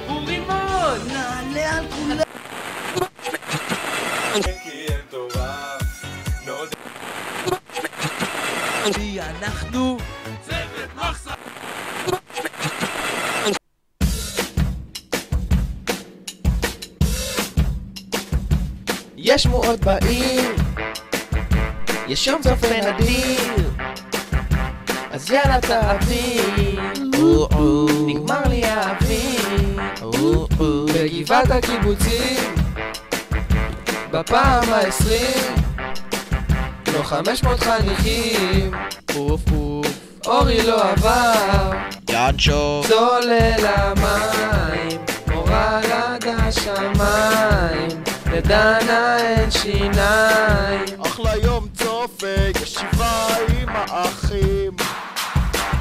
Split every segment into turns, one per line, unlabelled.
הוא רימון!
נעלה על כולם!
כי אין תורה, נודה.
כי אנחנו
צוות מחסה!
יש שמועות בעיר, יש יום צופה נדיר, אז יאללה תעביר, נגמר לי האוויר, בגבעת הקיבוצים, בפעם ה-20, לא 500 חניכים, אורי לא עבר,
יאנצ'ו
צולל המים, מורל עד השמיים, לדנה אין שיניים.
אחלה יום צופה, ישיבה עם האחים.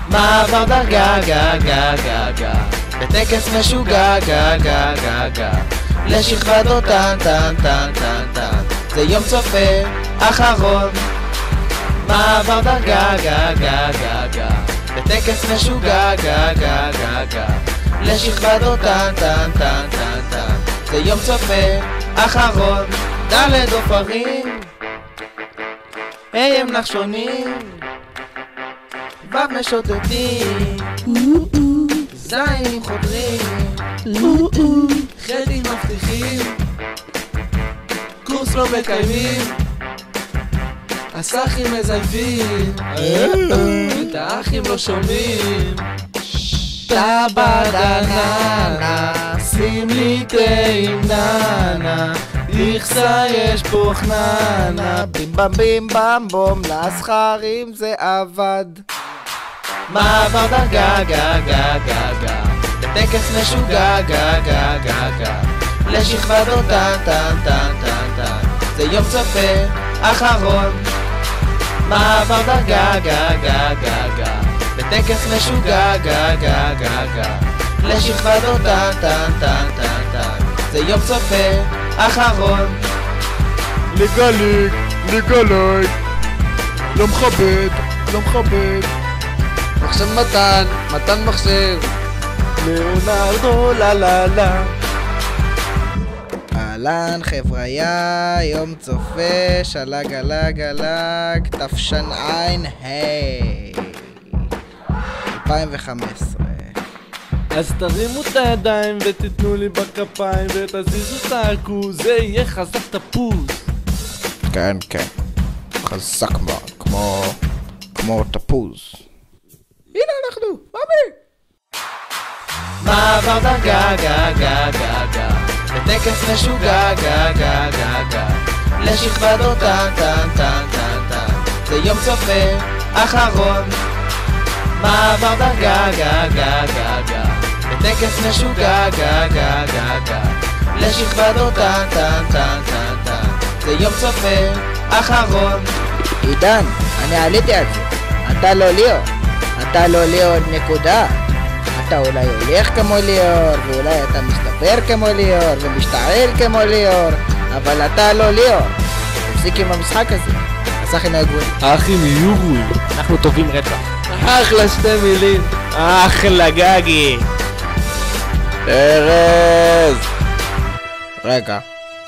מעבר דרגה גה גה גה גה, בטקס משוגע גה גה גה גה, לשכבדו טן טן טן טן טן, זה יום צופה אחרון. מעבר דרגה גה גה גה גה, בטקס משוגע גה גה גה גה, לשכבדו טן טן טן טן טן, זה יום צופה אחרון. ד' עופרים, ה' הם נחשונים, ו' משוטטים, ז' חודרים, ח' מבטיחים, קורס לא מקיימים, הסחים מזייפים, את האחים לא שומעים. טבדננה, שים לי תה עם ננה, איכסה יש פה חננה,
בים בם בים בם בום, לסחרים זה עבד.
מעבר דרגה גה גה גה גה, בטקס משוגע גה גה גה גה, לשכבדו טן טן טן טן טן, זה יום צופה אחרון. מעבר דרגה גה גה גה גה, בטקס משוגע גה גה גה גה, לשכבדו טן טן טן טן טן, זה יום צופה אחרון.
לגליק, לגלוי, לא מכבד, לא מכבד.
מחשב מתן, מתן מחשב,
ליאונרדו לה לה לה. אהלן חבריה, יום צופה, שלג עלג עלג, תשע"ה 2015.
אז תרימו את הידיים ותיתנו לי בכפיים ותזיזו את העקו, זה יהיה חזק תפוז.
כן, כן, חזק מאוד, כמו תפוז. הנה אנחנו, ממי!
מעבר דרגה גה גה גה גה, בטקס משוגע גה גה גה גה, לשכבדו טן טן טן טן טן, זה יום צופה אחרון. מעבר דרגה גה גה גה גה, בטקס משוגע גה גה גה גה, לשכבדו טן טן טן טן טן, זה יום צופה אחרון.
עידן, אני עליתי על זה. אתה לא ליאור. אתה לא ליאור נקודה. אתה אולי הולך כמו ליאור, ואולי אתה מסתפר כמו ליאור, ומשתעל כמו ליאור, אבל אתה לא ליאור. תפסיק עם המשחק הזה. הסחים הגבול.
האחים יהיו גרועים.
אנחנו טובים רצח.
אחלה שתי מילים.
אחלה גגי.
ארז! רגע,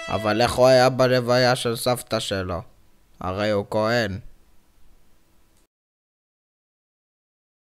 אבל איך הוא היה בלוויה של סבתא שלו? הרי הוא כהן.